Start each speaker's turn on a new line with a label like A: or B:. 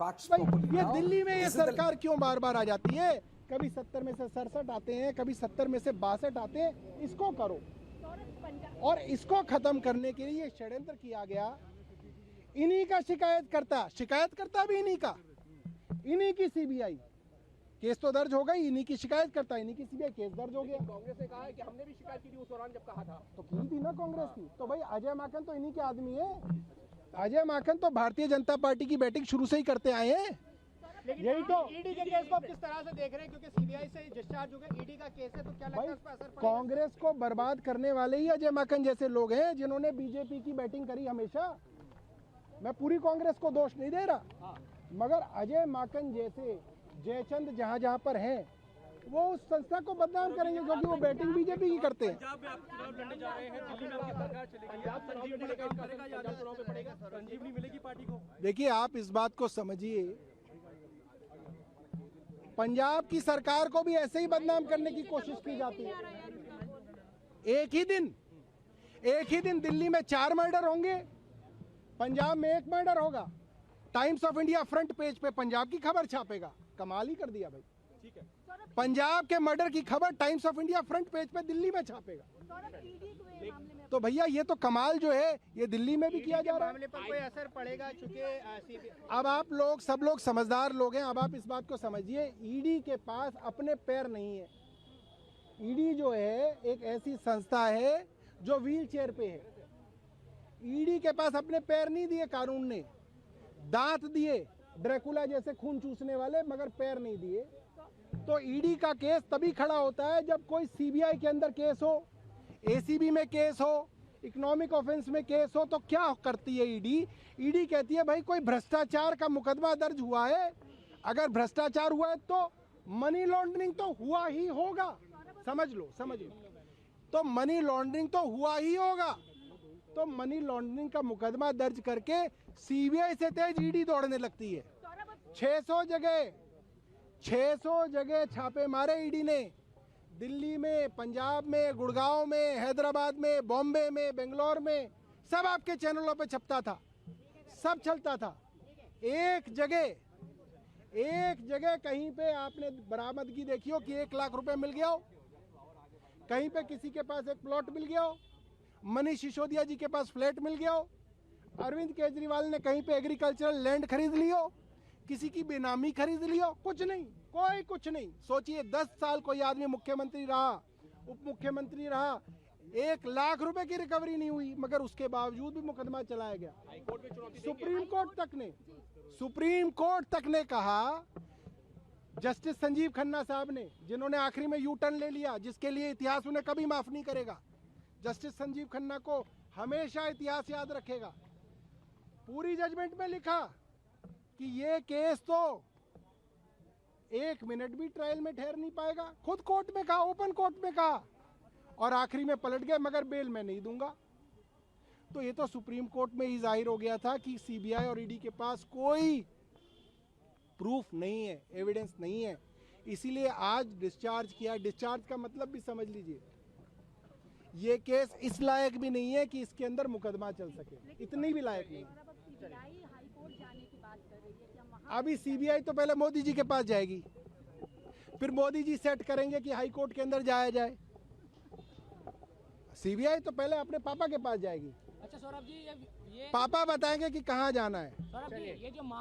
A: Facts
B: ये दिल्ली में ये सरकार क्यों बार बार आ जाती है? कभी 70 में से 67 आते हैं, कभी 70 में से 62 आते हैं। इसको करो, और इसको खत्म करने के लिए षड्यंत्र किया गया। इन्हीं का शिकायतकर्ता भी इन्हीं का, इन्हीं की सीबीआई केस तो दर्ज हो गई, इन्हीं की शिकायत करता, इन्हीं की सीबीआई केस दर्ज हो गया।
C: कांग्रेस ने कहा है कि हमने भी शिकायत की थी उस दौरान जब कहा था,
B: तो की थी ना कांग्रेस की। तो भाई अजय माकन तो इन्हीं के आदमी है। अजय माकन तो भारतीय जनता पार्टी की बैटिंग शुरू से ही करते आए हैं। यही तो
C: ईडी के केस को आप किस तरह से देख रहे हैं? क्योंकि सीबीआई से डिस्चार्ज हो गए, ईडी का केस है, तो क्या लगता है उस पर असर पड़ेगा?
B: कांग्रेस को बर्बाद करने वाले ही अजय माकन जैसे लोग हैं, जिन्होंने बीजेपी की बैटिंग करी हमेशा। मैं पूरी कांग्रेस को दोष नहीं दे रहा, मगर अजय माकन जैसे जयचंद जहां जहां पर हैं, वो उस संस्था को बदनाम करेंगे क्योंकि वो बैटिंग बीजेपी की करते हैं।
C: पंजाब में आप चुनाव लड़ने जा रहे हैं, दिल्ली में आपकी सरकार चलेगी, पंजाब चुनाव में पड़ेगा, संजीवनी मिलेगी पार्टी को?
B: देखिए, आप इस बात को समझिए, पंजाब की सरकार को भी ऐसे ही बदनाम करने की कोशिश की जाती है। एक ही दिन दिल्ली में 4 मर्डर होंगे, पंजाब में 1 मर्डर होगा। Times of India front page पे पंजाब की खबर छापेगा। कमाल ही कर दिया भाई।
C: ठीक है,
B: पंजाब के मर्डर की खबर times of India front page पे दिल्ली में छापेगा। तो भैया ये तो कमाल जो है, ये दिल्ली में भी किया जा रहा है।
C: मामले पर कोई असर पड़ेगा? चूंकि
B: अब आप लोग, सब लोग समझदार लोग हैं, अब आप इस बात को समझिए, ईडी के पास अपने पैर नहीं है। ईडी जो है एक ऐसी संस्था है जो व्हील चेयर पे है। ईडी के पास अपने पैर नहीं दिए कानून ने, दांत दिए ड्रैकुला जैसे खून चूसने वाले, मगर पैर नहीं दिए। तो ईडी का केस तभी खड़ा होता है जब कोई सीबीआई के अंदर केस हो, एसीबी में केस हो, इकोनॉमिक ऑफेंस में केस हो। तो क्या करती है ईडी? ईडी कहती है भाई कोई भ्रष्टाचार का मुकदमा दर्ज हुआ है, अगर भ्रष्टाचार हुआ है तो मनी लॉन्ड्रिंग तो हुआ ही होगा। समझ लो। तो मनी लॉन्ड्रिंग तो हुआ ही होगा। तो मनी लॉन्ड्रिंग का मुकदमा दर्ज करके सीबीआई से तेज ईडी दौड़ने लगती है। 600 जगह छापे मारे ईडी ने, दिल्ली में, पंजाब में, गुड़गांव में, हैदराबाद में, बॉम्बे में, बेंगलोर में, सब आपके चैनलों पे छपता था, सब चलता था। एक जगह कहीं पे आपने बरामदगी देखी हो कि 1 लाख रुपए मिल गया हो, कहीं पे किसी के पास एक प्लॉट मिल गया हो, मनीष सिसोदिया जी के पास फ्लैट मिल गया हो, अरविंद केजरीवाल ने कहीं पे एग्रीकल्चरल लैंड खरीद ली हो, किसी की बेनामी खरीद ली हो? कुछ नहीं, कोई कुछ नहीं। सोचिए 10 साल कोई आदमी मुख्यमंत्री रहा, उप मुख्यमंत्री रहा, 1 लाख रुपए की रिकवरी नहीं हुई, मगर उसके बावजूद भी मुकदमा चलाया गया। सुप्रीम कोर्ट तक ने कहा, जस्टिस संजीव खन्ना साहब ने, जिन्होंने आखिरी में यू टर्न ले लिया, जिसके लिए इतिहास उन्हें कभी माफ नहीं करेगा। जस्टिस संजीव खन्ना को हमेशा इतिहास याद रखेगा। पूरी जजमेंट में लिखा कि ये केस तो 1 मिनट भी ट्रायल में ठहर नहीं पाएगा। खुद कोर्ट में कहा, ओपन कोर्ट में कहा, और आखिरी में पलट गए, मगर बेल मैं नहीं दूंगा। तो ये तो सुप्रीम कोर्ट में ही जाहिर हो गया था कि सीबीआई और ईडी के पास कोई प्रूफ नहीं है, एविडेंस नहीं है। इसीलिए आज डिस्चार्ज किया। डिस्चार्ज का मतलब भी समझ लीजिए, ये केस इस लायक भी नहीं है कि इसके अंदर मुकदमा चल सके, इतनी भी लायक नहीं। अभी सीबीआई तो पहले मोदी जी के पास जाएगी, फिर मोदी जी सेट करेंगे कि हाई कोर्ट के अंदर जाया जाए। सीबीआई तो पहले अपने पापा के पास जाएगी।
D: अच्छा सौरभ जी, ये
B: पापा बताएंगे कि कहाँ जाना है।
D: सौरभ जी, ये जो